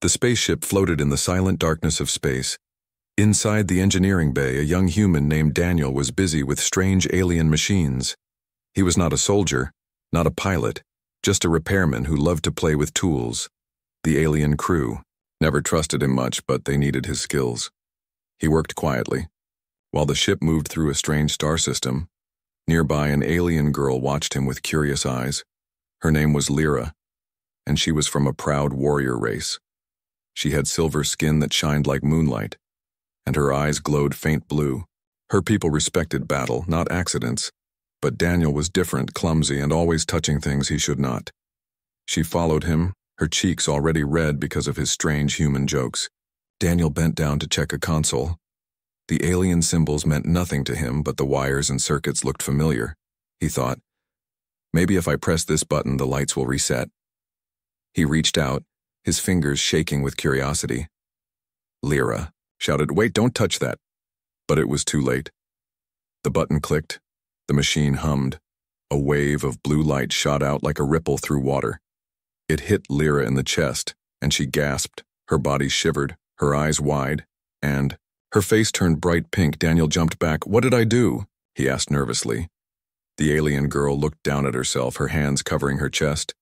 The spaceship floated in the silent darkness of space. Inside the engineering bay, a young human named Daniel was busy with strange alien machines. He was not a soldier, not a pilot, just a repairman who loved to play with tools. The alien crew never trusted him much, but they needed his skills. He worked quietly. While the ship moved through a strange star system, nearby an alien girl watched him with curious eyes. Her name was Lyra, and she was from a proud warrior race. She had silver skin that shined like moonlight, and her eyes glowed faint blue. Her people respected battle, not accidents, but Daniel was different, clumsy, and always touching things he should not. She followed him, her cheeks already red because of his strange human jokes. Daniel bent down to check a console. The alien symbols meant nothing to him, but the wires and circuits looked familiar. He thought, maybe if I press this button, the lights will reset. He reached out, his fingers shaking with curiosity. Lyra shouted, "Wait, don't touch that." But it was too late. The button clicked. The machine hummed. A wave of blue light shot out like a ripple through water. It hit Lyra in the chest, and she gasped. Her body shivered, her eyes wide, and her face turned bright pink. Daniel jumped back. "What did I do?" he asked nervously. The alien girl looked down at herself, her hands covering her chest.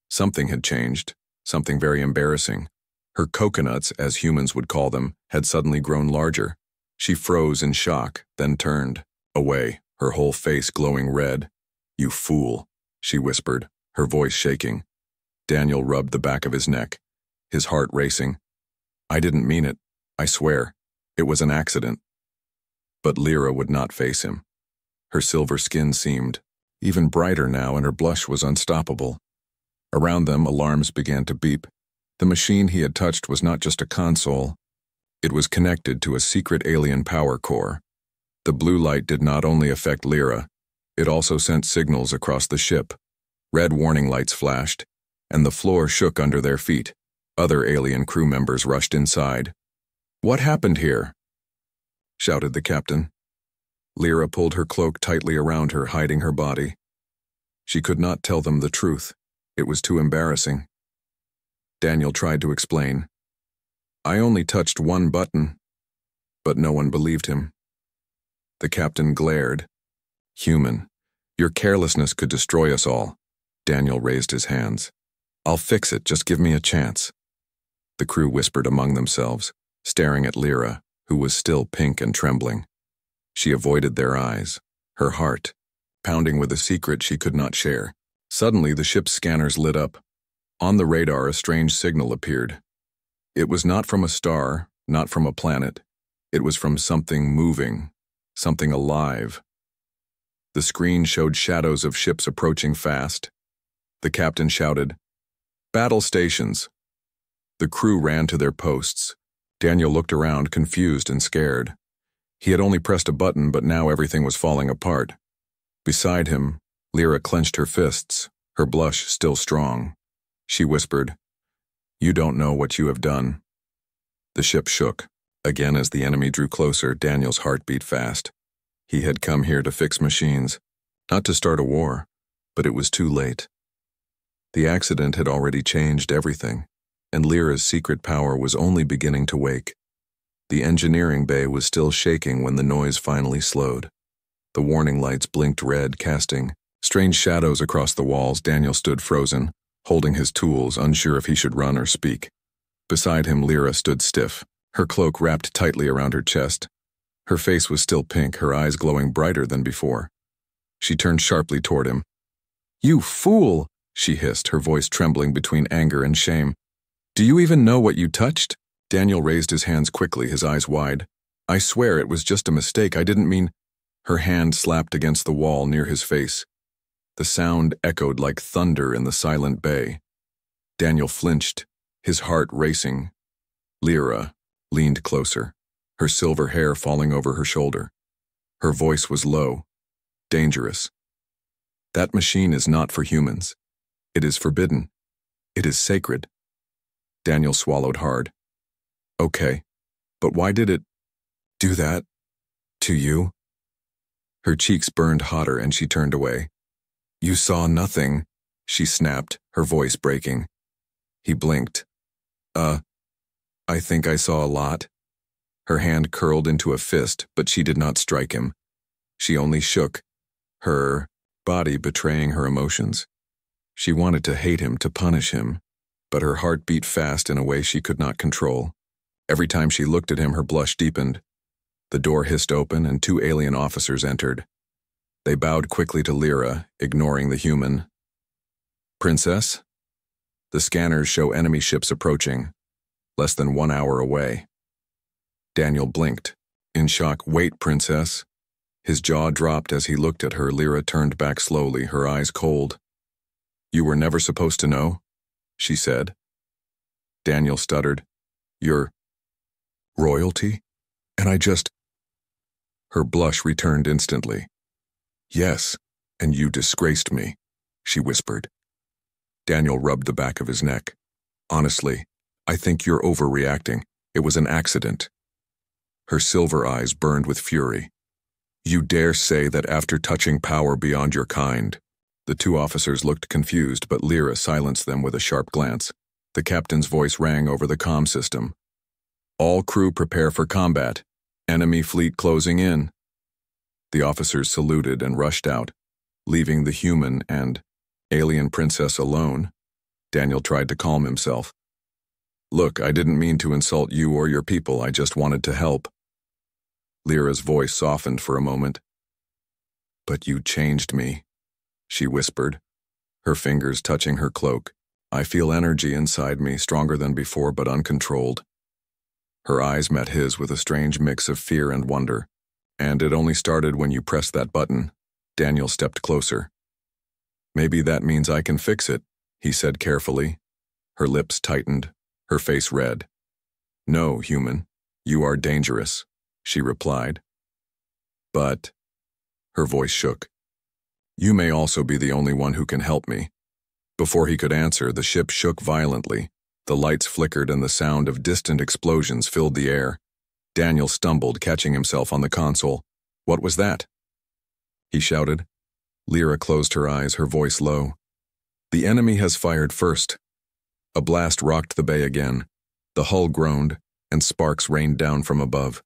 Something had changed, something very embarrassing. Her coconuts, as humans would call them, had suddenly grown larger. She froze in shock, then turned away, her whole face glowing red. "You fool," she whispered, her voice shaking. Daniel rubbed the back of his neck, his heart racing. "I didn't mean it, I swear. It was an accident." But Lyra would not face him. Her silver skin seemed even brighter now, and her blush was unstoppable. Around them, alarms began to beep. The machine he had touched was not just a console. It was connected to a secret alien power core. The blue light did not only affect Lyra, it also sent signals across the ship. Red warning lights flashed, and the floor shook under their feet. Other alien crew members rushed inside. "What happened here?" shouted the captain. Lyra pulled her cloak tightly around her, hiding her body. She could not tell them the truth. It was too embarrassing. Daniel tried to explain. "I only touched one button," but no one believed him. The captain glared. "Human, your carelessness could destroy us all." Daniel raised his hands. "I'll fix it, just give me a chance." The crew whispered among themselves, staring at Lyra, who was still pink and trembling. She avoided their eyes, her heart pounding with a secret she could not share. Suddenly, the ship's scanners lit up. On the radar, a strange signal appeared. It was not from a star, not from a planet. It was from something moving, something alive. The screen showed shadows of ships approaching fast. The captain shouted, "Battle stations." The crew ran to their posts. Daniel looked around, confused and scared. He had only pressed a button, but now everything was falling apart. Beside him, Lyra clenched her fists, her blush still strong. She whispered, "You don't know what you have done." The ship shook. Again, as the enemy drew closer, Daniel's heart beat fast. He had come here to fix machines, not to start a war, but it was too late. The accident had already changed everything, and Lyra's secret power was only beginning to wake. The engineering bay was still shaking when the noise finally slowed. The warning lights blinked red, casting strange shadows across the walls. Daniel stood frozen, holding his tools, unsure if he should run or speak. Beside him, Lyra stood stiff, her cloak wrapped tightly around her chest. Her face was still pink, her eyes glowing brighter than before. She turned sharply toward him. "You fool!" she hissed, her voice trembling between anger and shame. "Do you even know what you touched?" Daniel raised his hands quickly, his eyes wide. "I swear it was just a mistake. I didn't mean—" Her hand slapped against the wall near his face. The sound echoed like thunder in the silent bay. Daniel flinched, his heart racing. Lyra leaned closer, her silver hair falling over her shoulder. Her voice was low, dangerous. "That machine is not for humans. It is forbidden. It is sacred." Daniel swallowed hard. "Okay, but why did it do that to you?" Her cheeks burned hotter and she turned away. "You saw nothing," she snapped, her voice breaking. He blinked. I think I saw a lot. Her hand curled into a fist, but she did not strike him. She only shook, her body betraying her emotions. She wanted to hate him, to punish him, but her heart beat fast in a way she could not control. Every time she looked at him, her blush deepened. The door hissed open and 2 alien officers entered. They bowed quickly to Lyra, ignoring the human. Princess? The scanners show enemy ships approaching, less than 1 hour away. Daniel blinked, in shock. Wait, Princess. His jaw dropped as he looked at her. Lyra turned back slowly, her eyes cold. You were never supposed to know, she said. Daniel stuttered. You're royalty? And I just... Her blush returned instantly. Yes, and you disgraced me, she whispered. Daniel rubbed the back of his neck. Honestly, I think you're overreacting. It was an accident. Her silver eyes burned with fury. You dare say that after touching power beyond your kind? The 2 officers looked confused, but Lyra silenced them with a sharp glance. The captain's voice rang over the comm system. All crew prepare for combat. Enemy fleet closing in. The officers saluted and rushed out, leaving the human and alien princess alone. Daniel tried to calm himself. Look, I didn't mean to insult you or your people. I just wanted to help. Lyra's voice softened for a moment. But you changed me, she whispered, her fingers touching her cloak. I feel energy inside me, stronger than before but uncontrolled. Her eyes met his with a strange mix of fear and wonder. And it only started when you pressed that button. Daniel stepped closer. Maybe that means I can fix it, he said carefully. Her lips tightened, her face red. No, human, you are dangerous, she replied. But, her voice shook. You may also be the only one who can help me. Before he could answer, the ship shook violently. The lights flickered and the sound of distant explosions filled the air. Daniel stumbled, catching himself on the console. What was that? He shouted. Lyra closed her eyes, her voice low. The enemy has fired first. A blast rocked the bay again. The hull groaned, and sparks rained down from above.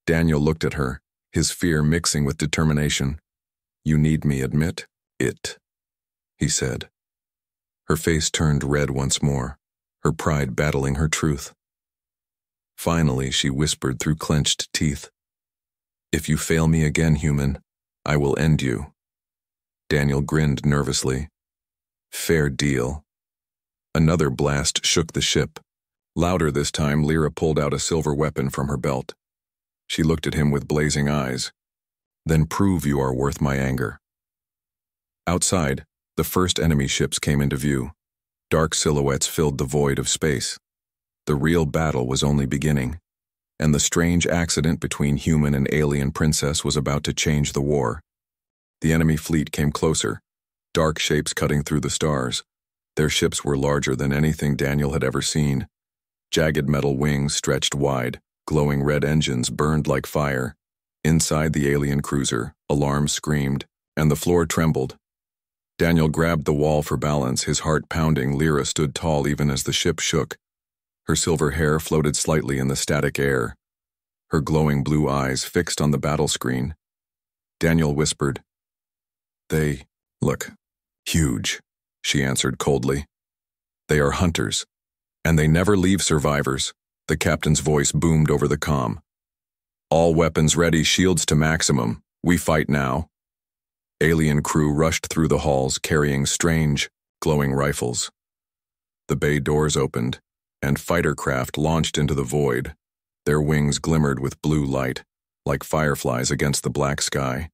Daniel looked at her, his fear mixing with determination. You need me, admit it, he said. Her face turned red once more, her pride battling her truth. Finally, she whispered through clenched teeth. If you fail me again, human, I will end you. Daniel grinned nervously. Fair deal. Another blast shook the ship. Louder this time, Lyra pulled out a silver weapon from her belt. She looked at him with blazing eyes. Then prove you are worth my anger. Outside, the first enemy ships came into view. Dark silhouettes filled the void of space. The real battle was only beginning, and the strange accident between human and alien princess was about to change the war. The enemy fleet came closer, dark shapes cutting through the stars. Their ships were larger than anything Daniel had ever seen. Jagged metal wings stretched wide, glowing red engines burned like fire. Inside the alien cruiser, alarms screamed, and the floor trembled. Daniel grabbed the wall for balance, his heart pounding. Lyra stood tall even as the ship shook. Her silver hair floated slightly in the static air, her glowing blue eyes fixed on the battle screen. Daniel whispered, They look huge, she answered coldly. They are hunters, and they never leave survivors. The captain's voice boomed over the comm. All weapons ready, shields to maximum. We fight now. Alien crew rushed through the halls carrying strange, glowing rifles. The bay doors opened, and fighter craft launched into the void. Their wings glimmered with blue light, like fireflies against the black sky.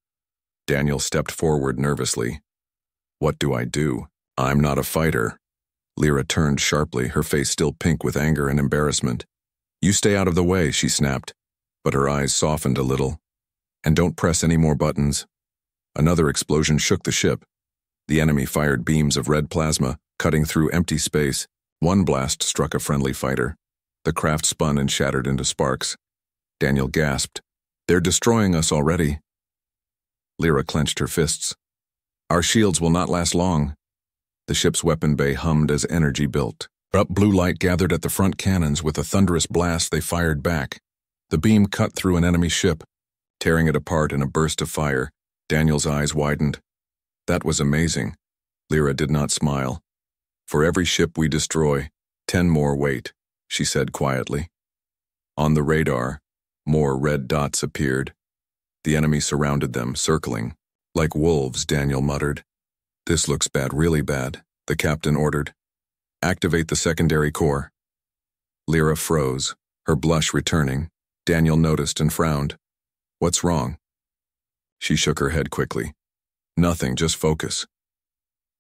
Daniel stepped forward nervously. What do I do? I'm not a fighter. Lyra turned sharply, her face still pink with anger and embarrassment. You stay out of the way, she snapped, but her eyes softened a little. And don't press any more buttons. Another explosion shook the ship. The enemy fired beams of red plasma, cutting through empty space. One blast struck a friendly fighter. The craft spun and shattered into sparks. Daniel gasped. They're destroying us already. Lyra clenched her fists. Our shields will not last long. The ship's weapon bay hummed as energy built. Blue light gathered at the front cannons. With a thunderous blast, they fired back. The beam cut through an enemy ship, tearing it apart in a burst of fire. Daniel's eyes widened. That was amazing. Lyra did not smile. For every ship we destroy, 10 more wait, she said quietly. On the radar, more red dots appeared. The enemy surrounded them, circling. Like wolves, Daniel muttered. This looks bad, really bad, the captain ordered. Activate the secondary core. Lyra froze, her blush returning. Daniel noticed and frowned. What's wrong? She shook her head quickly. Nothing, just focus.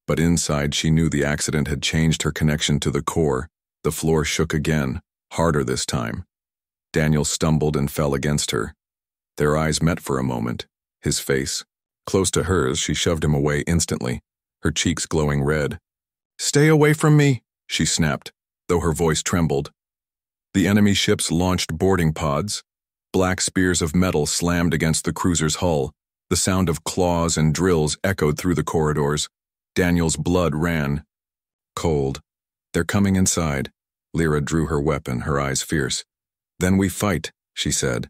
But inside she knew the accident had changed her connection to the core. The floor shook again, harder this time. Daniel stumbled and fell against her. Their eyes met for a moment. His face, close to hers, she shoved him away instantly, her cheeks glowing red. Stay away from me, she snapped, though her voice trembled. The enemy ships launched boarding pods. Black spears of metal slammed against the cruiser's hull. The sound of claws and drills echoed through the corridors. Daniel's blood ran. Cold. They're coming inside. Lyra drew her weapon, her eyes fierce. Then we fight, she said.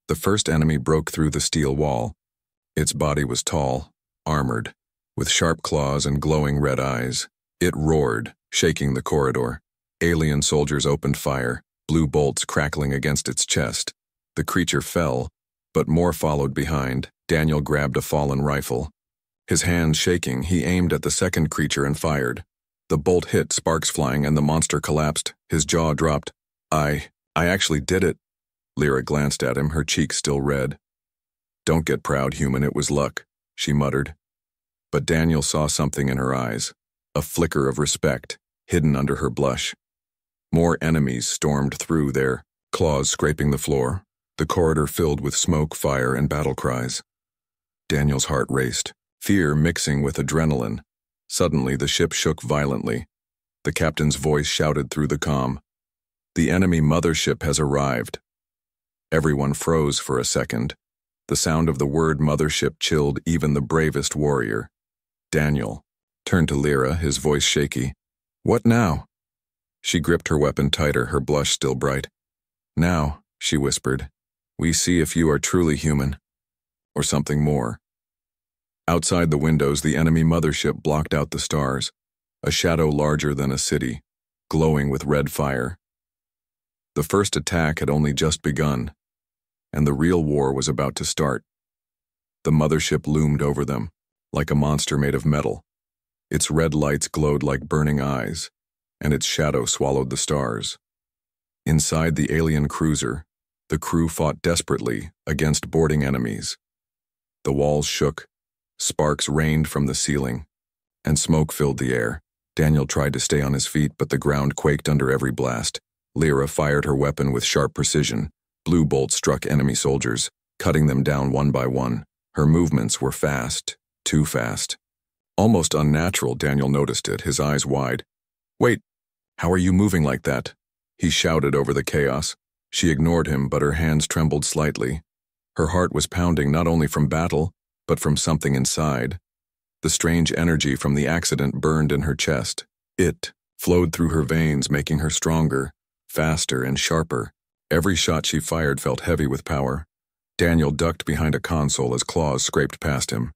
The first enemy broke through the steel wall. Its body was tall, armored, with sharp claws and glowing red eyes. It roared, shaking the corridor. Alien soldiers opened fire, blue bolts crackling against its chest. The creature fell, but more followed behind. Daniel grabbed a fallen rifle. His hands shaking, he aimed at the second creature and fired. The bolt hit, sparks flying, and the monster collapsed. His jaw dropped. I actually did it. Lyra glanced at him, her cheeks still red. Don't get proud, human, it was luck, she muttered. But Daniel saw something in her eyes, a flicker of respect, hidden under her blush. More enemies stormed through, their claws scraping the floor, the corridor filled with smoke, fire, and battle cries. Daniel's heart raced, fear mixing with adrenaline. Suddenly, the ship shook violently. The captain's voice shouted through the comm. The enemy mothership has arrived. Everyone froze for a second. The sound of the word mothership chilled even the bravest warrior. Daniel turned to Lyra, his voice shaky. What now? She gripped her weapon tighter, her blush still bright. Now, she whispered, we see if you are truly human, or something more. Outside the windows, the enemy mothership blocked out the stars, a shadow larger than a city, glowing with red fire. The first attack had only just begun, and the real war was about to start. The mothership loomed over them, like a monster made of metal. Its red lights glowed like burning eyes, and its shadow swallowed the stars. Inside the alien cruiser, the crew fought desperately against boarding enemies. The walls shook, sparks rained from the ceiling, and smoke filled the air. Daniel tried to stay on his feet, but the ground quaked under every blast. Lyra fired her weapon with sharp precision. Blue bolts struck enemy soldiers, cutting them down one by one. Her movements were fast, too fast. Almost unnatural, Daniel noticed it, his eyes wide. Wait, how are you moving like that? He shouted over the chaos. She ignored him, but her hands trembled slightly. Her heart was pounding not only from battle, but from something inside. The strange energy from the accident burned in her chest. It flowed through her veins, making her stronger, faster, and sharper. Every shot she fired felt heavy with power. Daniel ducked behind a console as claws scraped past him.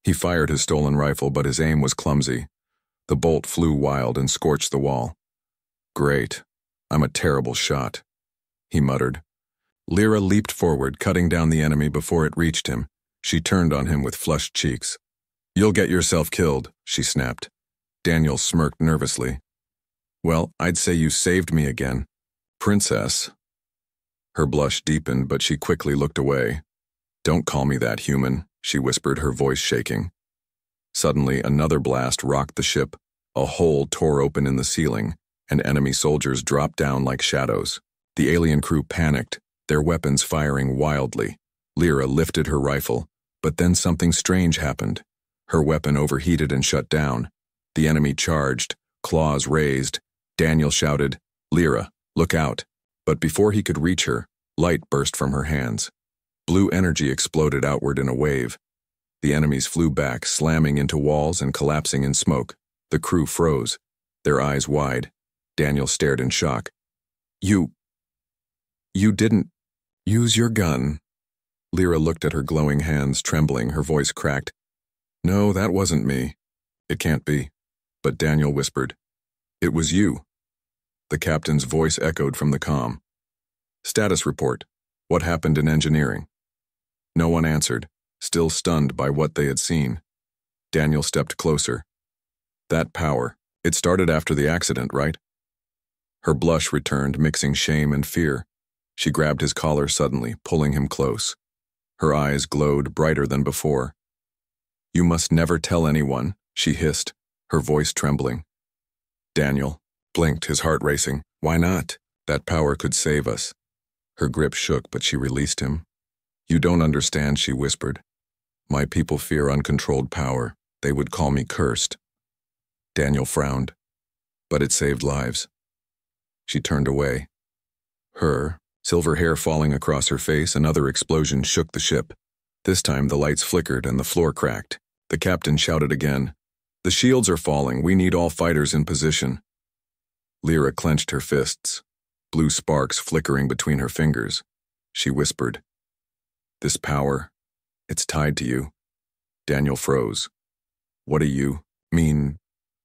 He fired his stolen rifle, but his aim was clumsy. The bolt flew wild and scorched the wall. Great. I'm a terrible shot, he muttered. Lyra leaped forward, cutting down the enemy before it reached him. She turned on him with flushed cheeks. You'll get yourself killed, she snapped. Daniel smirked nervously. Well, I'd say you saved me again. Princess. Her blush deepened, but she quickly looked away. Don't call me that, human, she whispered, her voice shaking. Suddenly, another blast rocked the ship. A hole tore open in the ceiling, and enemy soldiers dropped down like shadows. The alien crew panicked, their weapons firing wildly. Lyra lifted her rifle, but then something strange happened. Her weapon overheated and shut down. The enemy charged, claws raised. Daniel shouted, Lyra, look out. But before he could reach her, light burst from her hands. Blue energy exploded outward in a wave. The enemies flew back, slamming into walls and collapsing in smoke. The crew froze, their eyes wide. Daniel stared in shock. You didn't use your gun. Lyra looked at her glowing hands, trembling, her voice cracked. No, that wasn't me. It can't be. But Daniel whispered. It was you. The captain's voice echoed from the comm. Status report. What happened in engineering? No one answered, still stunned by what they had seen. Daniel stepped closer. That power, it started after the accident, right? Her blush returned, mixing shame and fear. She grabbed his collar suddenly, pulling him close. Her eyes glowed brighter than before. You must never tell anyone, she hissed, her voice trembling. Daniel blinked, his heart racing. Why not? That power could save us. Her grip shook, but she released him. You don't understand, she whispered. My people fear uncontrolled power. They would call me cursed. Daniel frowned. But it saved lives. She turned away. Her silver hair falling across her face, another explosion shook the ship. This time the lights flickered and the floor cracked. The captain shouted again. The shields are falling. We need all fighters in position. Lyra clenched her fists, blue sparks flickering between her fingers. She whispered. This power, it's tied to you. Daniel froze. What do you mean,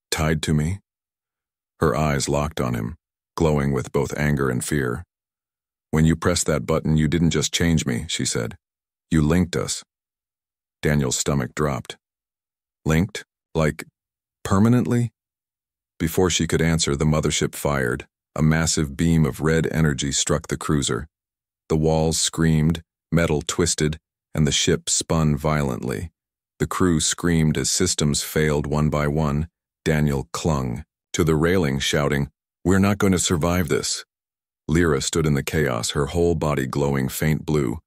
tied to me? Her eyes locked on him, glowing with both anger and fear. When you pressed that button, you didn't just change me, she said. You linked us. Daniel's stomach dropped. Linked? Like, permanently? Before she could answer, the mothership fired. A massive beam of red energy struck the cruiser. The walls screamed, metal twisted, and the ship spun violently. The crew screamed as systems failed one by one. Daniel clung to the railing, shouting, We're not going to survive this. Lyra stood in the chaos, her whole body glowing faint blue.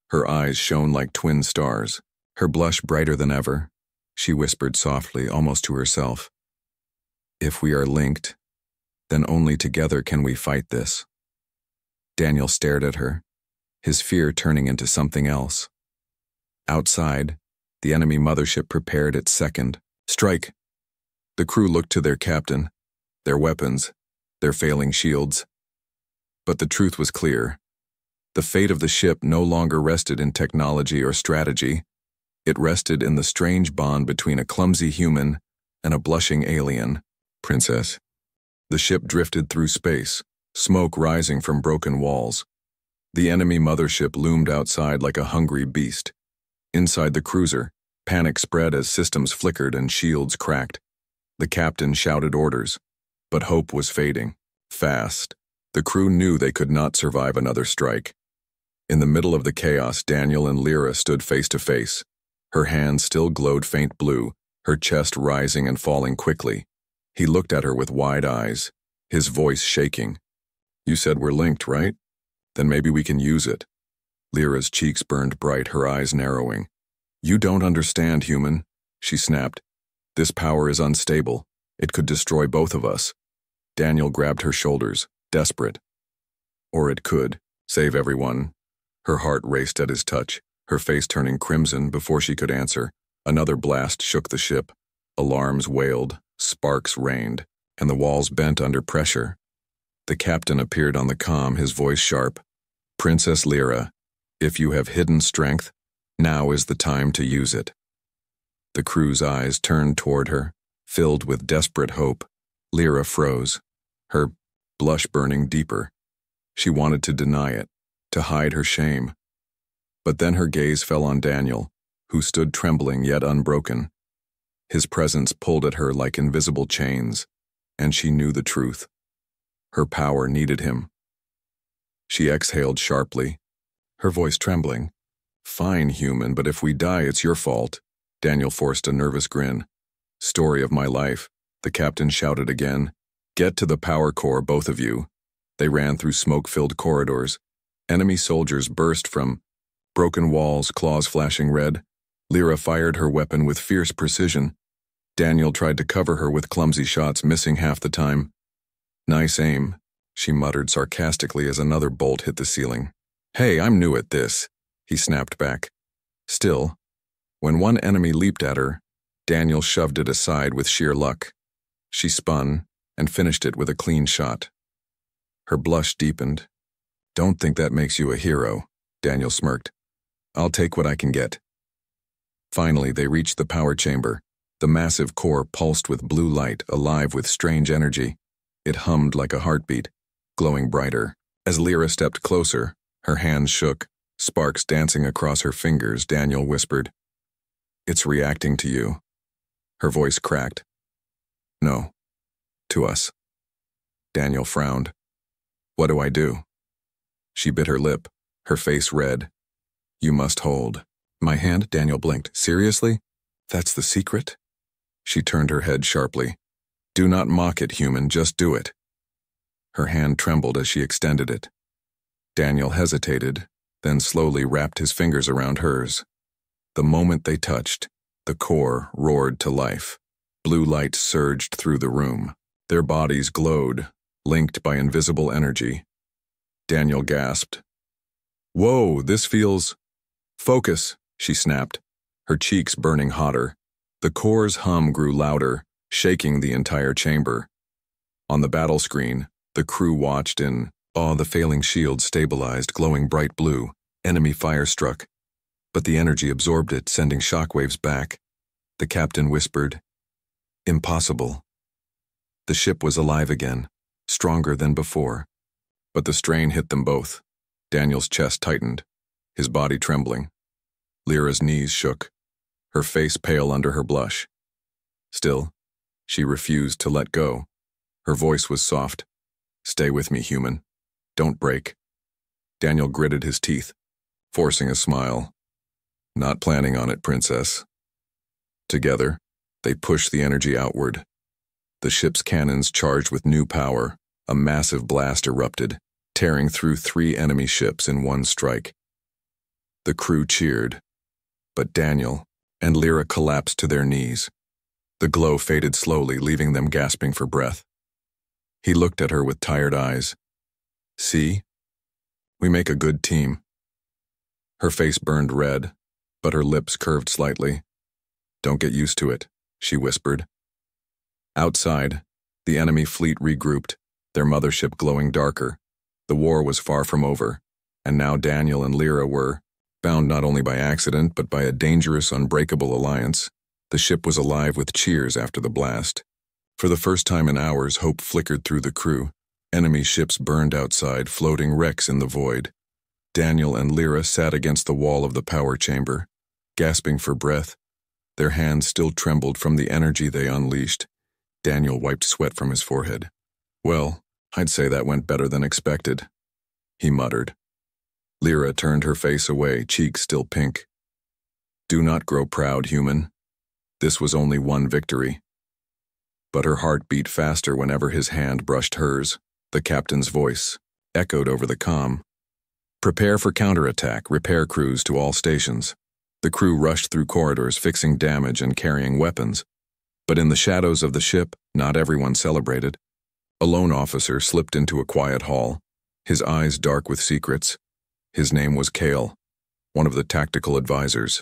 Her eyes shone like twin stars, her blush brighter than ever. She whispered softly, almost to herself. If we are linked, then only together can we fight this. Daniel stared at her, his fear turning into something else. Outside, the enemy mothership prepared its second strike. The crew looked to their captain, their weapons, their failing shields. But the truth was clear. The fate of the ship no longer rested in technology or strategy. It rested in the strange bond between a clumsy human and a blushing alien. Princess. The ship drifted through space, smoke rising from broken walls. The enemy mothership loomed outside like a hungry beast. Inside the cruiser, panic spread as systems flickered and shields cracked. The captain shouted orders, but hope was fading. Fast. The crew knew they could not survive another strike. In the middle of the chaos, Daniel and Lyra stood face to face. Her hands still glowed faint blue, her chest rising and falling quickly. He looked at her with wide eyes, his voice shaking. You said we're linked, right? Then maybe we can use it. Lyra's cheeks burned bright, her eyes narrowing. You don't understand, human, she snapped. This power is unstable. It could destroy both of us. Daniel grabbed her shoulders, desperate. Or it could save everyone. Her heart raced at his touch, her face turning crimson before she could answer. Another blast shook the ship. Alarms wailed, sparks rained, and the walls bent under pressure. The captain appeared on the comm, his voice sharp. Princess Lyra, if you have hidden strength, now is the time to use it. The crew's eyes turned toward her, filled with desperate hope. Lyra froze, her blush burning deeper. She wanted to deny it, to hide her shame. But then her gaze fell on Daniel, who stood trembling yet unbroken. His presence pulled at her like invisible chains, and she knew the truth. Her power needed him. She exhaled sharply, her voice trembling. Fine, human, but if we die, it's your fault. Daniel forced a nervous grin. Story of my life, the captain shouted again. Get to the power core, both of you. They ran through smoke-filled corridors. Enemy soldiers burst from broken walls, claws flashing red. Lyra fired her weapon with fierce precision. Daniel tried to cover her with clumsy shots, missing half the time. Nice aim, she muttered sarcastically as another bolt hit the ceiling. Hey, I'm new at this, he snapped back. Still, when one enemy leaped at her, Daniel shoved it aside with sheer luck. She spun, and finished it with a clean shot. Her blush deepened. "Don't think that makes you a hero," Daniel smirked. "I'll take what I can get." Finally, they reached the power chamber. The massive core pulsed with blue light, alive with strange energy. It hummed like a heartbeat, glowing brighter. As Lyra stepped closer, her hands shook, sparks dancing across her fingers. Daniel whispered, "It's reacting to you." Her voice cracked. "No, to us." Daniel frowned. "What do I do?" She bit her lip, her face red. "You must hold." "My hand?" Daniel blinked. "Seriously? That's the secret?" She turned her head sharply. "Do not mock it, human, just do it." Her hand trembled as she extended it. Daniel hesitated, then slowly wrapped his fingers around hers. The moment they touched, the core roared to life. Blue light surged through the room. Their bodies glowed, linked by invisible energy. Daniel gasped. "Whoa, this feels—" "Focus," she snapped, her cheeks burning hotter. The core's hum grew louder, shaking the entire chamber. On the battle screen, the crew watched in awe. The failing shield stabilized, glowing bright blue. Enemy fire struck, but the energy absorbed it, sending shockwaves back. The captain whispered, "Impossible." The ship was alive again, stronger than before. But the strain hit them both. Daniel's chest tightened, his body trembling. Lyra's knees shook, her face pale under her blush. Still, she refused to let go. Her voice was soft. "Stay with me, human. Don't break." Daniel gritted his teeth, forcing a smile. "Not planning on it, princess." Together, they pushed the energy outward. The ship's cannons charged with new power. A massive blast erupted, tearing through 3 enemy ships in one strike. The crew cheered, but Daniel and Lyra collapsed to their knees. The glow faded slowly, leaving them gasping for breath. He looked at her with tired eyes. "See? We make a good team." Her face burned red, but her lips curved slightly. "Don't get used to it," she whispered. Outside, the enemy fleet regrouped, their mothership glowing darker. The war was far from over, and now Daniel and Lyra were bound not only by accident but by a dangerous, unbreakable alliance. The ship was alive with cheers after the blast. For the first time in hours, hope flickered through the crew. Enemy ships burned outside, floating wrecks in the void. Daniel and Lyra sat against the wall of the power chamber, gasping for breath. Their hands still trembled from the energy they unleashed. Daniel wiped sweat from his forehead. "Well, I'd say that went better than expected," he muttered. Lyra turned her face away, cheeks still pink. "Do not grow proud, human. This was only one victory." But her heart beat faster whenever his hand brushed hers. The captain's voice echoed over the comm. "Prepare for counterattack. Repair crews to all stations." The crew rushed through corridors, fixing damage and carrying weapons. But in the shadows of the ship, not everyone celebrated. A lone officer slipped into a quiet hall, his eyes dark with secrets. His name was Kale, one of the tactical advisors.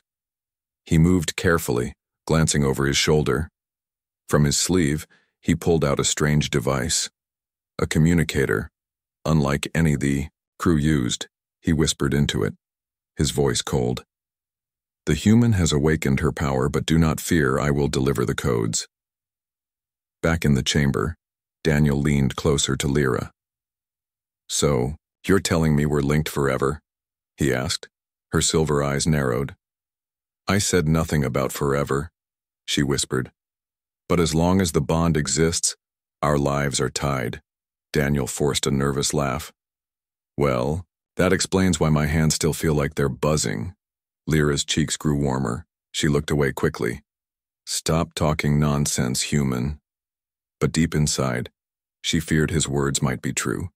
He moved carefully, glancing over his shoulder. From his sleeve, he pulled out a strange device. A communicator, unlike any the crew used. He whispered into it, his voice cold. "The human has awakened her power, but do not fear, I will deliver the codes." Back in the chamber, Daniel leaned closer to Lyra. "So, you're telling me we're linked forever?" he asked. Her silver eyes narrowed. "I said nothing about forever," she whispered. "But as long as the bond exists, our lives are tied." Daniel forced a nervous laugh. "Well, that explains why my hands still feel like they're buzzing." Lyra's cheeks grew warmer. She looked away quickly. "Stop talking nonsense, human." But deep inside, she feared his words might be true.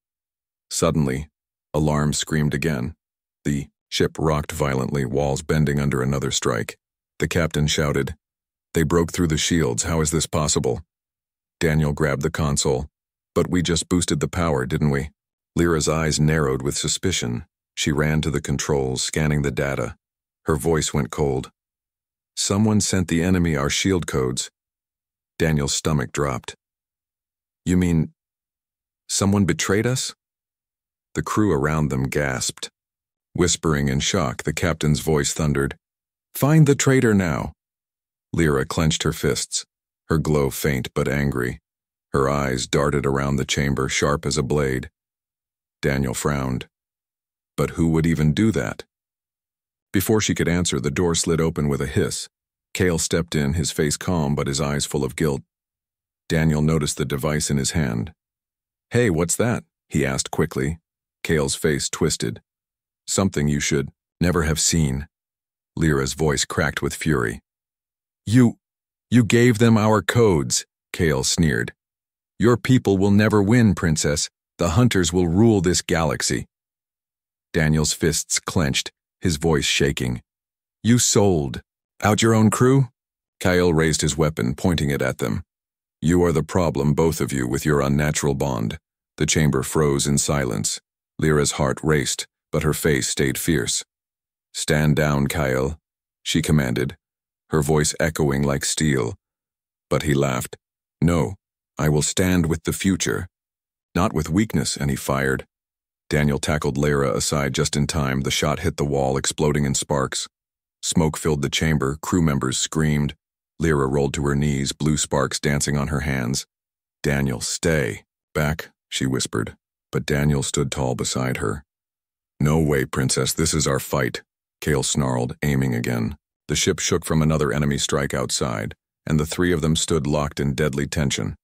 Suddenly, alarm screamed again. The ship rocked violently, walls bending under another strike. The captain shouted, "They broke through the shields. How is this possible?" Daniel grabbed the console. "But we just boosted the power, didn't we?" Lyra's eyes narrowed with suspicion. She ran to the controls, scanning the data. Her voice went cold. "Someone sent the enemy our shield codes." Daniel's stomach dropped. You mean someone betrayed us? The crew around them gasped. Whispering in shock, the captain's voice thundered, "Find the traitor now!" Lyra clenched her fists, her glow faint but angry. Her eyes darted around the chamber, sharp as a blade. Daniel frowned. But who would even do that? Before she could answer, the door slid open with a hiss. Cale stepped in, his face calm but his eyes full of guilt. Daniel noticed the device in his hand. "Hey, what's that?" he asked quickly. Cale's face twisted. "Something you should never have seen." Lyra's voice cracked with fury. You gave them our codes," Cale sneered. "Your people will never win, Princess. The hunters will rule this galaxy." Daniel's fists clenched, his voice shaking. "You sold out your own crew?" Kyle raised his weapon, pointing it at them. "You are the problem, both of you, with your unnatural bond." The chamber froze in silence. Lyra's heart raced, but her face stayed fierce. "Stand down, Kyle," she commanded, her voice echoing like steel. But he laughed. "No, I will stand with the future. Not with weakness," and he fired. Daniel tackled Lyra aside just in time. The shot hit the wall, exploding in sparks. Smoke filled the chamber, crew members screamed. Lyra rolled to her knees, blue sparks dancing on her hands. "Daniel, stay." "Back," she whispered, but Daniel stood tall beside her. "No way, Princess, this is our fight," Cale snarled, aiming again. The ship shook from another enemy strike outside, and the three of them stood locked in deadly tension.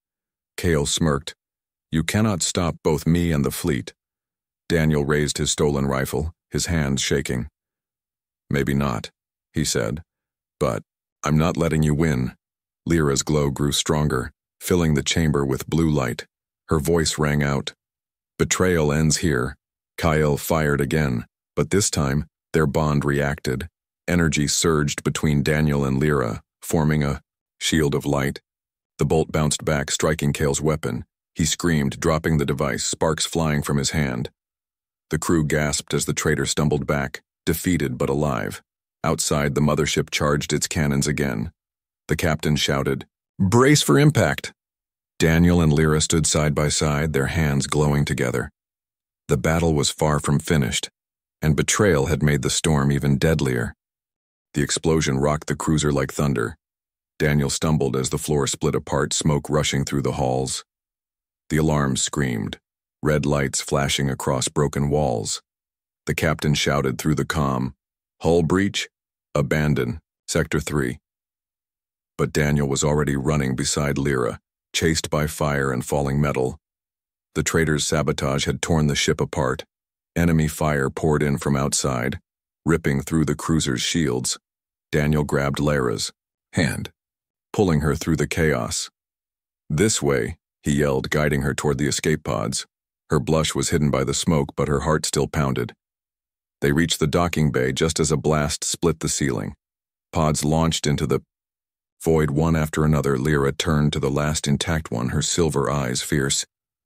Cale smirked. "You cannot stop both me and the fleet." Daniel raised his stolen rifle, his hands shaking. "Maybe not," he said, "but I'm not letting you win." Lyra's glow grew stronger, filling the chamber with blue light. Her voice rang out. "Betrayal ends here." Kyle fired again, but this time their bond reacted. Energy surged between Daniel and Lyra, forming a shield of light. The bolt bounced back, striking Cale's weapon. He screamed, dropping the device, sparks flying from his hand. The crew gasped as the traitor stumbled back, defeated but alive. Outside, the mothership charged its cannons again. The captain shouted, "Brace for impact!" Daniel and Lyra stood side by side, their hands glowing together. The battle was far from finished, and betrayal had made the storm even deadlier. The explosion rocked the cruiser like thunder. Daniel stumbled as the floor split apart, smoke rushing through the halls. The alarms screamed, red lights flashing across broken walls. The captain shouted through the comm, "Hull breach? Abandon. Sector 3. But Daniel was already running beside Lyra, chased by fire and falling metal. The traitors' sabotage had torn the ship apart. Enemy fire poured in from outside, ripping through the cruiser's shields. Daniel grabbed Lyra's hand, pulling her through the chaos. "This way," he yelled, guiding her toward the escape pods. Her blush was hidden by the smoke, but her heart still pounded. They reached the docking bay just as a blast split the ceiling. Pods launched into the void one after another. Lyra turned to the last intact one, her silver eyes fierce.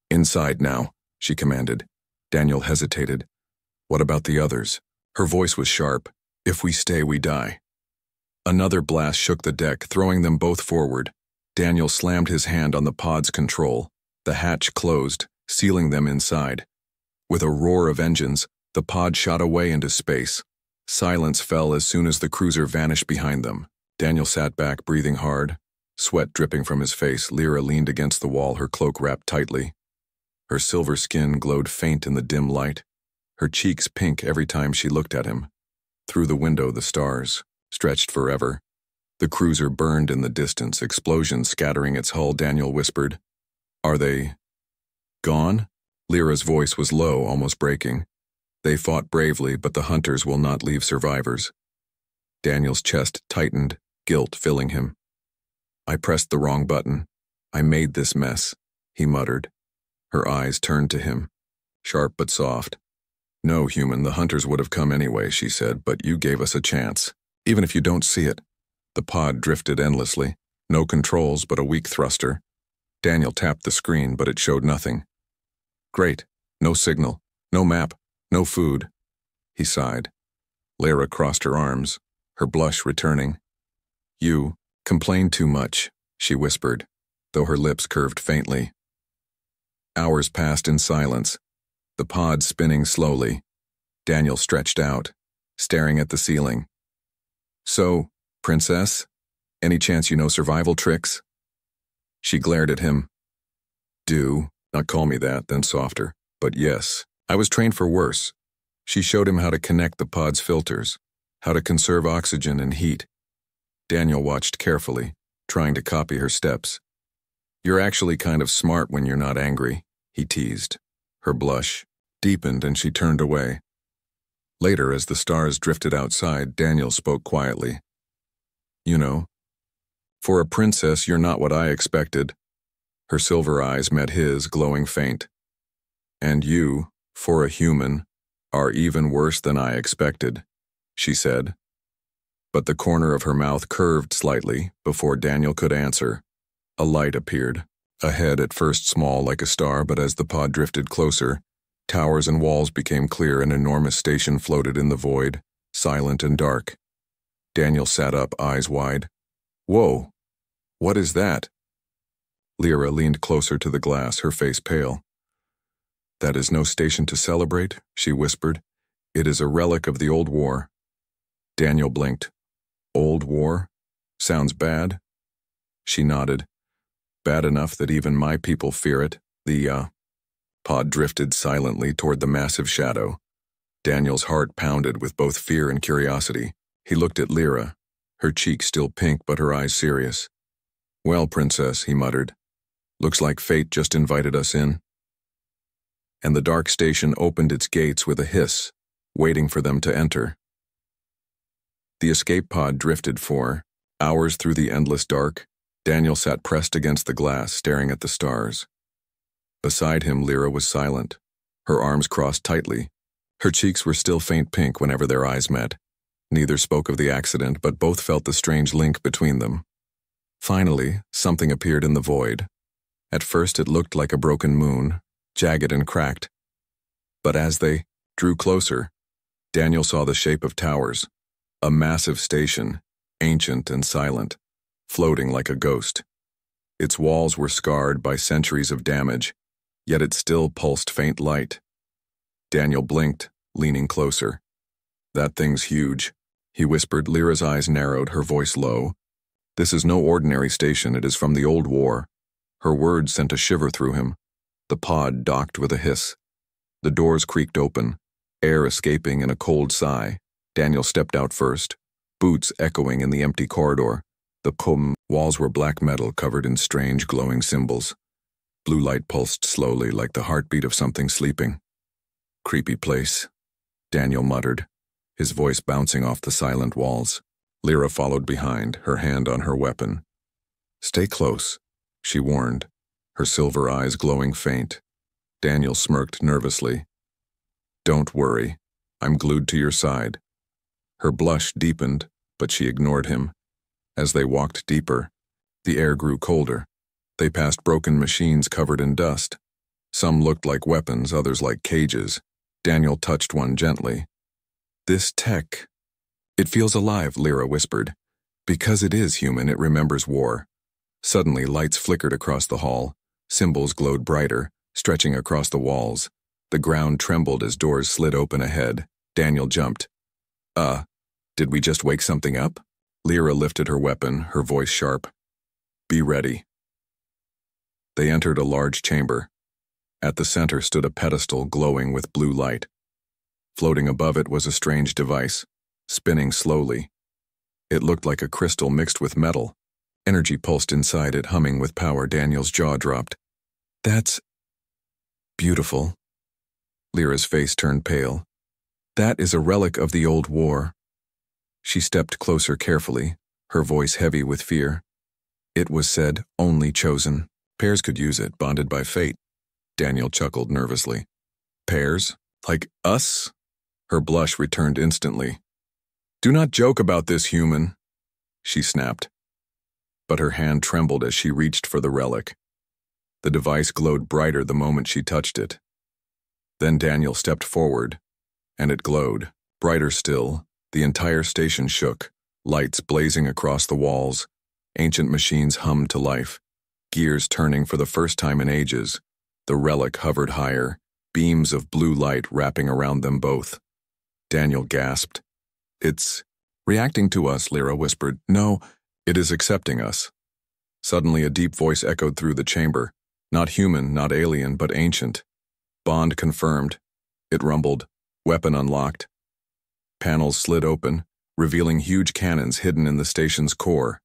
"Inside now," she commanded. Daniel hesitated. "What about the others?" Her voice was sharp. "If we stay, we die." Another blast shook the deck, throwing them both forward. Daniel slammed his hand on the pod's control. The hatch closed, sealing them inside. With a roar of engines, the pod shot away into space. Silence fell as soon as the cruiser vanished behind them. Daniel sat back, breathing hard, sweat dripping from his face. Lyra leaned against the wall, her cloak wrapped tightly. Her silver skin glowed faint in the dim light, her cheeks pink every time she looked at him. Through the window, the stars stretched forever. The cruiser burned in the distance, explosions scattering its hull. Daniel whispered, "Are they gone?" Lyra's voice was low, almost breaking. "They fought bravely, but the hunters will not leave survivors." Daniel's chest tightened, guilt filling him. "I pressed the wrong button. I made this mess," he muttered. Her eyes turned to him, sharp but soft. "No, human, the hunters would have come anyway," she said, "but you gave us a chance. Even if you don't see it." The pod drifted endlessly. No controls, but a weak thruster. Daniel tapped the screen, but it showed nothing. "Great. No signal. No map. No food." He sighed. Lyra crossed her arms, her blush returning. "You complain too much," she whispered, though her lips curved faintly. Hours passed in silence, the pod spinning slowly. Daniel stretched out, staring at the ceiling. "So, Princess, any chance you know survival tricks?" She glared at him. "Do, not call me that," then softer. "But yes, I was trained for worse." She showed him how to connect the pod's filters, how to conserve oxygen and heat. Daniel watched carefully, trying to copy her steps. "You're actually kind of smart when you're not angry," he teased. Her blush deepened and she turned away. Later, as the stars drifted outside, Daniel spoke quietly. "You know, for a princess, you're not what I expected." Her silver eyes met his, glowing faint. "And you, for a human, are even worse than I expected," she said. But the corner of her mouth curved slightly before Daniel could answer. A light appeared, a head at first small like a star, but as the pod drifted closer, towers and walls became clear. An enormous station floated in the void, silent and dark. Daniel sat up, eyes wide. "Whoa, what is that?" Lyra leaned closer to the glass, her face pale. "That is no station to celebrate," she whispered. "It is a relic of the old war." Daniel blinked. "Old war? Sounds bad?" She nodded. "Bad enough that even my people fear it." The pod drifted silently toward the massive shadow. Daniel's heart pounded with both fear and curiosity. He looked at Lyra, her cheeks still pink but her eyes serious. "Well, Princess," he muttered, "looks like fate just invited us in." And the dark station opened its gates with a hiss, waiting for them to enter. The escape pod drifted for hours through the endless dark. Daniel sat pressed against the glass, staring at the stars. Beside him, Lyra was silent, her arms crossed tightly. Her cheeks were still faint pink whenever their eyes met. Neither spoke of the accident, but both felt the strange link between them. Finally, something appeared in the void. At first it looked like a broken moon, jagged and cracked. But as they drew closer, Daniel saw the shape of towers, a massive station, ancient and silent, floating like a ghost. Its walls were scarred by centuries of damage, yet it still pulsed faint light. Daniel blinked, leaning closer. "That thing's huge," he whispered. Lyra's eyes narrowed, her voice low. "This is no ordinary station, it is from the old war." Her words sent a shiver through him. The pod docked with a hiss. The doors creaked open, air escaping in a cold sigh. Daniel stepped out first, boots echoing in the empty corridor. The walls were black metal covered in strange glowing symbols. Blue light pulsed slowly like the heartbeat of something sleeping. "Creepy place," Daniel muttered, his voice bouncing off the silent walls. Lyra followed behind, her hand on her weapon. "Stay close," she warned, her silver eyes glowing faint. Daniel smirked nervously. "Don't worry, I'm glued to your side." Her blush deepened, but she ignored him. As they walked deeper, the air grew colder. They passed broken machines covered in dust. Some looked like weapons, others like cages. Daniel touched one gently. "This tech, it feels alive," Lyra whispered. "Because it is human, it remembers war." Suddenly, lights flickered across the hall. Symbols glowed brighter, stretching across the walls. The ground trembled as doors slid open ahead. Daniel jumped. Did we just wake something up?" Lyra lifted her weapon, her voice sharp. "Be ready." They entered a large chamber. At the center stood a pedestal glowing with blue light. Floating above it was a strange device, spinning slowly. It looked like a crystal mixed with metal. Energy pulsed inside it, humming with power. Daniel's jaw dropped. "That's beautiful." Lyra's face turned pale. "That is a relic of the old war." She stepped closer carefully, her voice heavy with fear. "It was said, only chosen. Pairs could use it, bonded by fate." Daniel chuckled nervously. "Pairs? Like us?" Her blush returned instantly. "Do not joke about this, human," she snapped. But her hand trembled as she reached for the relic. The device glowed brighter the moment she touched it. Then Daniel stepped forward, and it glowed, brighter still. The entire station shook, lights blazing across the walls. Ancient machines hummed to life, gears turning for the first time in ages. The relic hovered higher, beams of blue light wrapping around them both. Daniel gasped. It's reacting to us, Lyra whispered. No, it is accepting us. Suddenly a deep voice echoed through the chamber. Not human, not alien, but ancient. Bond confirmed. It rumbled. Weapon unlocked. Panels slid open, revealing huge cannons hidden in the station's core.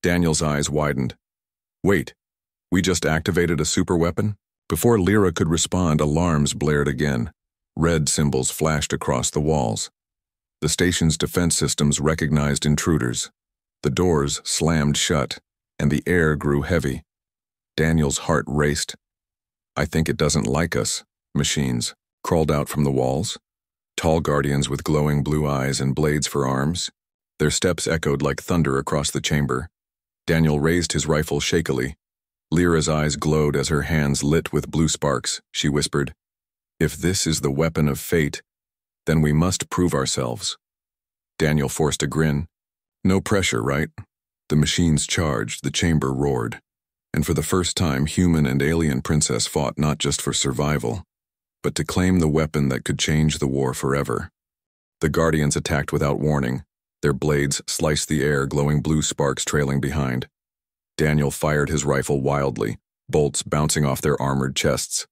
Daniel's eyes widened. Wait, we just activated a superweapon? Before Lyra could respond, alarms blared again. Red symbols flashed across the walls. The station's defense systems recognized intruders. The doors slammed shut, and the air grew heavy. Daniel's heart raced. I think it doesn't like us, machines crawled out from the walls. Tall guardians with glowing blue eyes and blades for arms. Their steps echoed like thunder across the chamber. Daniel raised his rifle shakily. Lyra's eyes glowed as her hands lit with blue sparks. She whispered, If this is the weapon of fate, then we must prove ourselves. Daniel forced a grin. No pressure, right? The machines charged, the chamber roared. And for the first time, human and alien princess fought not just for survival, but to claim the weapon that could change the war forever. The Guardians attacked without warning. Their blades sliced the air, glowing blue sparks trailing behind. Daniel fired his rifle wildly, bolts bouncing off their armored chests.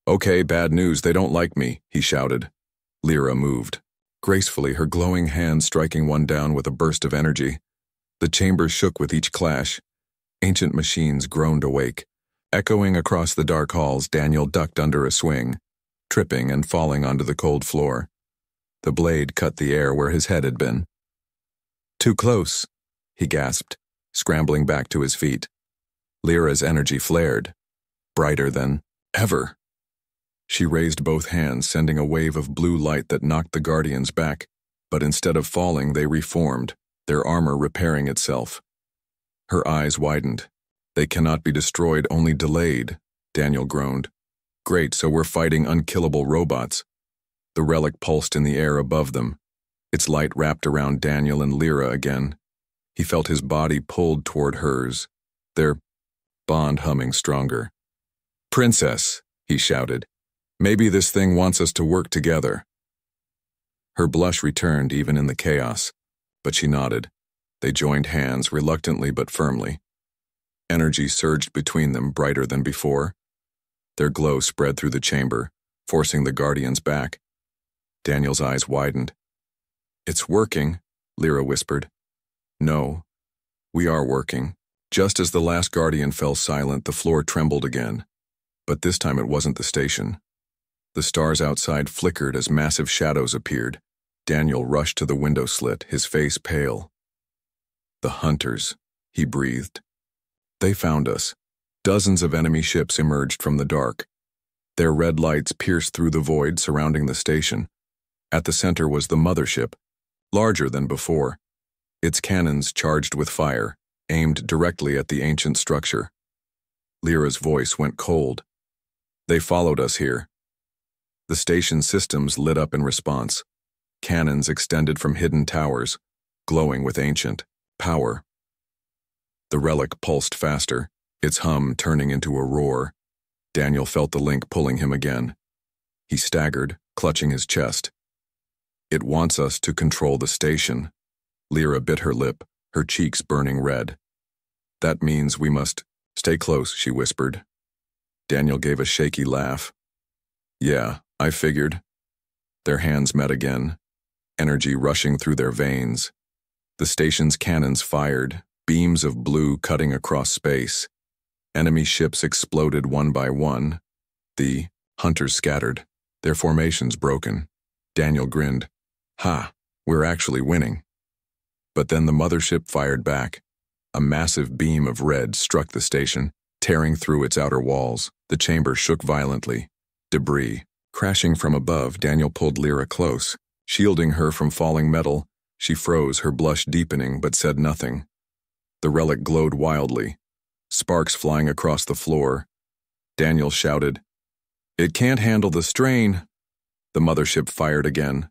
Okay, bad news, they don't like me, he shouted. Lyra moved, gracefully, her glowing hand striking one down with a burst of energy. The chamber shook with each clash. Ancient machines groaned awake. Echoing across the dark halls, Daniel ducked under a swing, tripping and falling onto the cold floor. The blade cut the air where his head had been. Too close, he gasped, scrambling back to his feet. Lyra's energy flared, brighter than ever. She raised both hands, sending a wave of blue light that knocked the Guardians back, but instead of falling, they reformed, their armor repairing itself. Her eyes widened. They cannot be destroyed, only delayed, Daniel groaned. Great, so we're fighting unkillable robots. The relic pulsed in the air above them. Its light wrapped around Daniel and Lyra again. He felt his body pulled toward hers, their bond humming stronger. Princess, he shouted. Maybe this thing wants us to work together. Her blush returned even in the chaos, but she nodded. They joined hands, reluctantly but firmly. Energy surged between them, brighter than before. Their glow spread through the chamber, forcing the Guardians back. Daniel's eyes widened. It's working, Lyra whispered. No, we are working. Just as the last Guardian fell silent, the floor trembled again. But this time it wasn't the station. The stars outside flickered as massive shadows appeared. Daniel rushed to the window slit, his face pale. The hunters, he breathed. They found us. Dozens of enemy ships emerged from the dark. Their red lights pierced through the void surrounding the station. At the center was the mothership, larger than before. Its cannons charged with fire, aimed directly at the ancient structure. Lyra's voice went cold. They followed us here. The station systems lit up in response. Cannons extended from hidden towers, glowing with ancient power. The relic pulsed faster, its hum turning into a roar. Daniel felt the link pulling him again. He staggered, clutching his chest. It wants us to control the station. Lyra bit her lip, her cheeks burning red. That means we must stay close, she whispered. Daniel gave a shaky laugh. Yeah, I figured. Their hands met again, energy rushing through their veins. The station's cannons fired, beams of blue cutting across space. Enemy ships exploded one by one. The hunters scattered, their formations broken. Daniel grinned. Ha, we're actually winning. But then the mothership fired back. A massive beam of red struck the station, tearing through its outer walls. The chamber shook violently. Debris. Crashing from above, Daniel pulled Lyra close. Shielding her from falling metal, she froze, her blush deepening, but said nothing. The relic glowed wildly, sparks flying across the floor. Daniel shouted, "It can't handle the strain." The mothership fired again.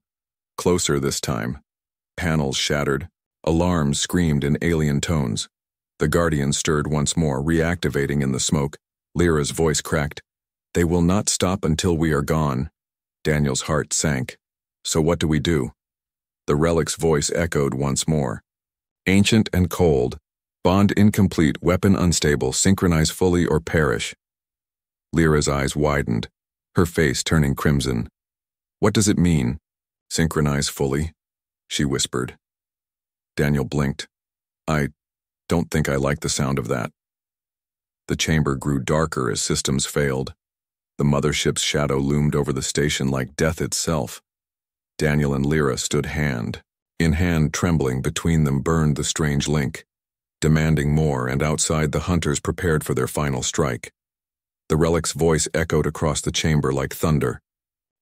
Closer this time. Panels shattered. Alarms screamed in alien tones. The Guardian stirred once more, reactivating in the smoke. Lyra's voice cracked. They will not stop until we are gone. Daniel's heart sank. So what do we do? The relic's voice echoed once more. Ancient and cold. Bond incomplete, weapon unstable, synchronize fully or perish. Lyra's eyes widened, her face turning crimson. What does it mean? Synchronize fully, she whispered. Daniel blinked. I don't think I like the sound of that. The chamber grew darker as systems failed. The mothership's shadow loomed over the station like death itself. Daniel and Lyra stood hand in hand, trembling. Between them burned the strange link, demanding more, and outside the hunters prepared for their final strike. The relic's voice echoed across the chamber like thunder.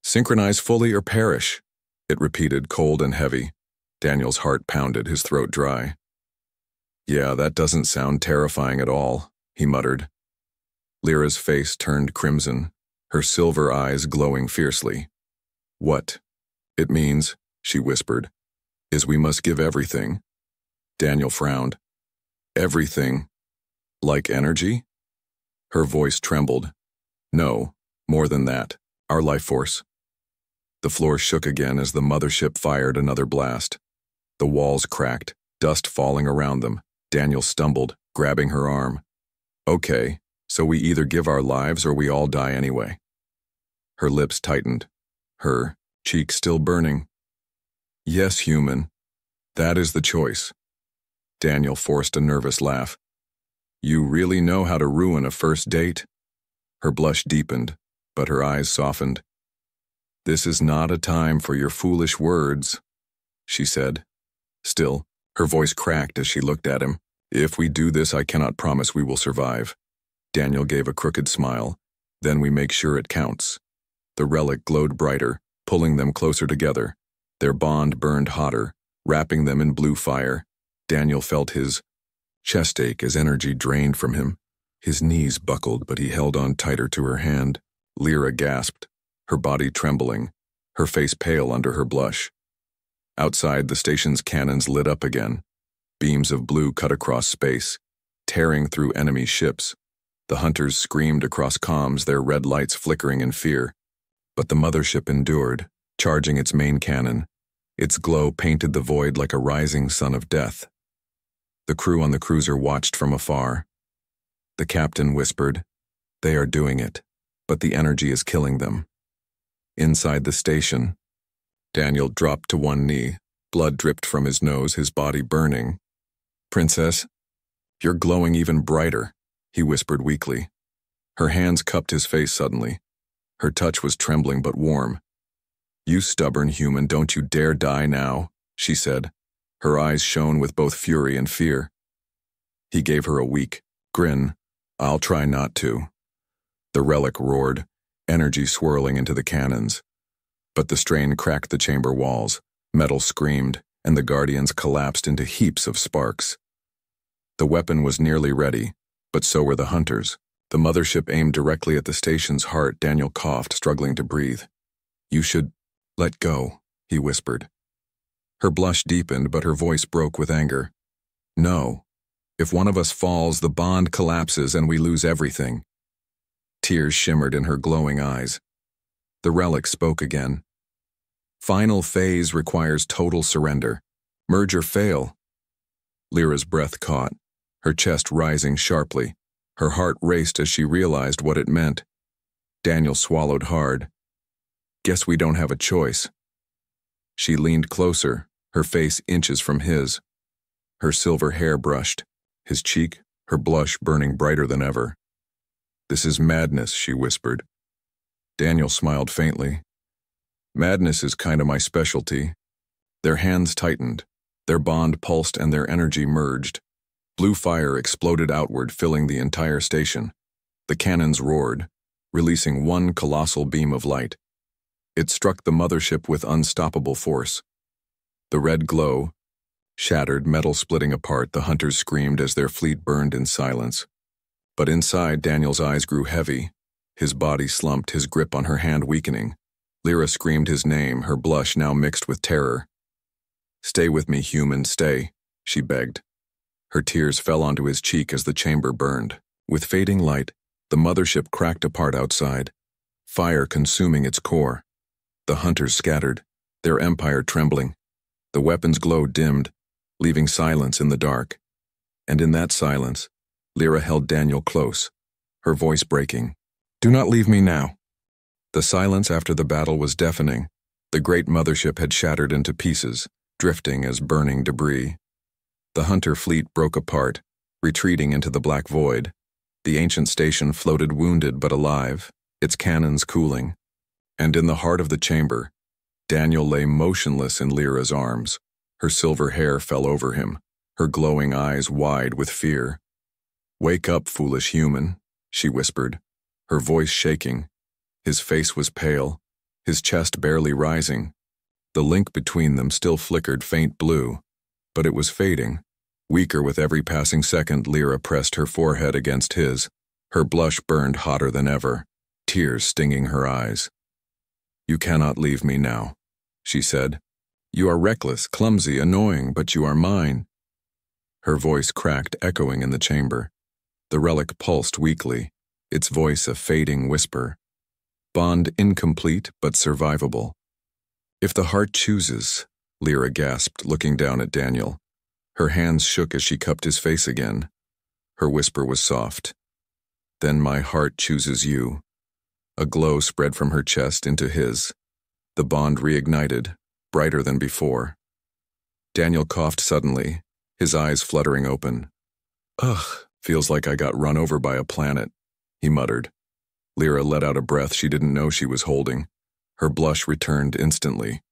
Synchronize fully or perish, it repeated, cold and heavy. Daniel's heart pounded, his throat dry. Yeah, that doesn't sound terrifying at all, he muttered. Lyra's face turned crimson, her silver eyes glowing fiercely. What it means, she whispered, is we must give everything. Daniel frowned. Everything? Like energy? Her voice trembled. No, more than that. Our life force. The floor shook again as the mothership fired another blast. The walls cracked, dust falling around them. Daniel stumbled, grabbing her arm. Okay, so we either give our lives or we all die anyway. Her lips tightened, her cheek still burning. Yes, human. That is the choice. Daniel forced a nervous laugh. You really know how to ruin a first date? Her blush deepened, but her eyes softened. This is not a time for your foolish words, she said. Still, her voice cracked as she looked at him. If we do this, I cannot promise we will survive. Daniel gave a crooked smile. Then we make sure it counts. The relic glowed brighter, pulling them closer together. Their bond burned hotter, wrapping them in blue fire. Daniel felt his chest ache as energy drained from him. His knees buckled, but he held on tighter to her hand. Lyra gasped, her body trembling, her face pale under her blush. Outside, the station's cannons lit up again. Beams of blue cut across space, tearing through enemy ships. The hunters screamed across comms, their red lights flickering in fear. But the mothership endured, charging its main cannon. Its glow painted the void like a rising sun of death. The crew on the cruiser watched from afar. The captain whispered, "They are doing it, but the energy is killing them." Inside the station, Daniel dropped to one knee. Blood dripped from his nose, his body burning. "Princess, you're glowing even brighter," he whispered weakly. Her hands cupped his face suddenly. Her touch was trembling but warm. "You stubborn human, don't you dare die now," she said. Her eyes shone with both fury and fear. He gave her a weak grin. "I'll try not to." The relic roared, energy swirling into the cannons. But the strain cracked the chamber walls, metal screamed, and the Guardians collapsed into heaps of sparks. The weapon was nearly ready, but so were the hunters. The mothership aimed directly at the station's heart. Daniel coughed, struggling to breathe. "You should let go," he whispered. Her blush deepened, but her voice broke with anger. "No. If one of us falls, the bond collapses and we lose everything." Tears shimmered in her glowing eyes. The relic spoke again. "Final phase requires total surrender. Merge or fail." Lyra's breath caught, her chest rising sharply. Her heart raced as she realized what it meant. Daniel swallowed hard. "Guess we don't have a choice." She leaned closer, her face inches from his. Her silver hair brushed, his cheek, her blush burning brighter than ever. "This is madness," she whispered. Daniel smiled faintly. "Madness is kind of my specialty." Their hands tightened, their bond pulsed and their energy merged. Blue fire exploded outward, filling the entire station. The cannons roared, releasing one colossal beam of light. It struck the mothership with unstoppable force. The red glow shattered, metal splitting apart. The hunters screamed as their fleet burned in silence. But inside, Daniel's eyes grew heavy. His body slumped, his grip on her hand weakening. Lyra screamed his name, her blush now mixed with terror. "Stay with me, human, stay," she begged. Her tears fell onto his cheek as the chamber burned. With fading light, the mothership cracked apart outside. fire consuming its core. The hunters scattered, their empire trembling. The weapon's glow dimmed, leaving silence in the dark. And in that silence, Lyra held Daniel close, her voice breaking. "Do not leave me now." The silence after the battle was deafening. The great mothership had shattered into pieces, drifting as burning debris. The hunter fleet broke apart, retreating into the black void. The ancient station floated wounded but alive, its cannons cooling. And in the heart of the chamber, Daniel lay motionless in Lyra's arms. Her silver hair fell over him, her glowing eyes wide with fear. "Wake up, foolish human," she whispered, her voice shaking. His face was pale, his chest barely rising. The link between them still flickered faint blue, but it was fading. Weaker with every passing second, Lyra pressed her forehead against his. Her blush burned hotter than ever, tears stinging her eyes. "You cannot leave me now," she said. "You are reckless, clumsy, annoying, but you are mine." Her voice cracked, echoing in the chamber. The relic pulsed weakly, its voice a fading whisper. Bond incomplete but survivable. "If the heart chooses," Lyra gasped, looking down at Daniel. Her hands shook as she cupped his face again. Her whisper was soft. "Then my heart chooses you." A glow spread from her chest into his. The bond reignited, brighter than before. Daniel coughed suddenly, his eyes fluttering open. "Ugh, feels like I got run over by a planet," he muttered. Lyra let out a breath she didn't know she was holding. Her blush returned instantly.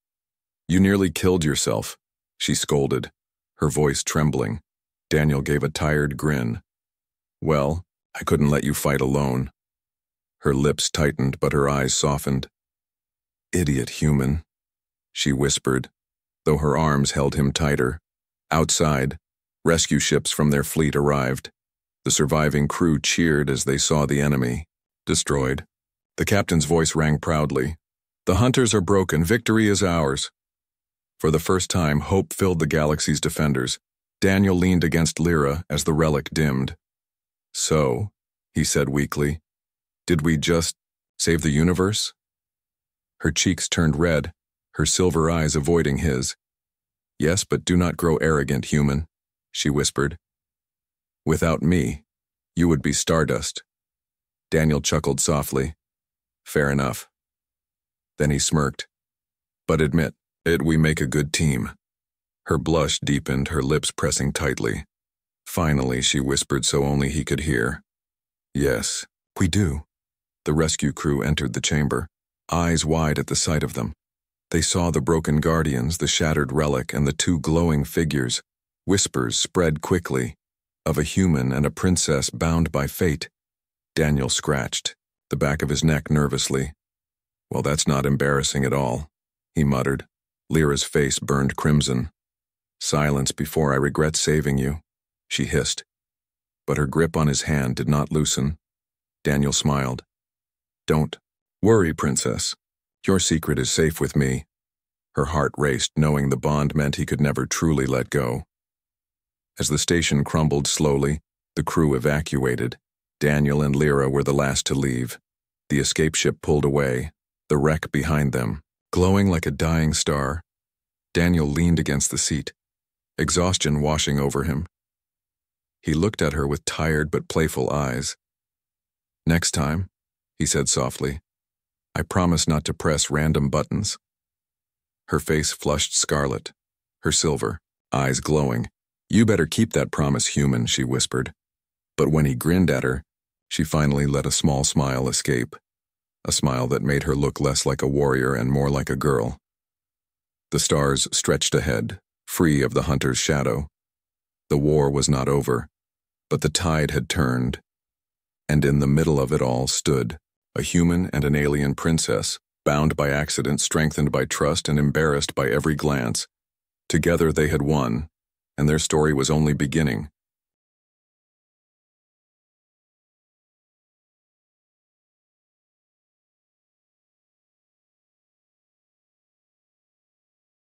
"You nearly killed yourself," she scolded, her voice trembling. Daniel gave a tired grin. "Well, I couldn't let you fight alone." Her lips tightened, but her eyes softened. "Idiot human," she whispered, though her arms held him tighter. Outside, rescue ships from their fleet arrived. The surviving crew cheered as they saw the enemy destroyed. The captain's voice rang proudly. "The hunters are broken. Victory is ours." For the first time, hope filled the galaxy's defenders. Daniel leaned against Lyra as the relic dimmed. "So," he said weakly, "did we just save the universe?" Her cheeks turned red, her silver eyes avoiding his. "Yes, but do not grow arrogant, human," she whispered. "Without me, you would be stardust." Daniel chuckled softly. "Fair enough." Then he smirked. "But admit it, we make a good team." Her blush deepened, her lips pressing tightly. Finally, she whispered so only he could hear. "Yes, we do." The rescue crew entered the chamber, eyes wide at the sight of them. They saw the broken guardians, the shattered relic, and the two glowing figures. Whispers spread quickly, of a human and a princess bound by fate. Daniel scratched the back of his neck nervously. "Well, that's not embarrassing at all," he muttered. Lyra's face burned crimson. "Silence before I regret saving you," she hissed. But her grip on his hand did not loosen. Daniel smiled. "Don't worry, princess. Your secret is safe with me." Her heart raced, knowing the bond meant he could never truly let go. As the station crumbled slowly, the crew evacuated. Daniel and Lyra were the last to leave. The escape ship pulled away, the wreck behind them, glowing like a dying star. Daniel leaned against the seat, exhaustion washing over him. He looked at her with tired but playful eyes. "Next time," he said softly, "I promise not to press random buttons." Her face flushed scarlet, her silver eyes glowing. "You better keep that promise, human," she whispered. But when he grinned at her, she finally let a small smile escape, a smile that made her look less like a warrior and more like a girl. The stars stretched ahead, free of the hunter's shadow. The war was not over, but the tide had turned, and in the middle of it all stood a human and an alien princess, bound by accident, strengthened by trust, and embarrassed by every glance. Together they had won, and their story was only beginning.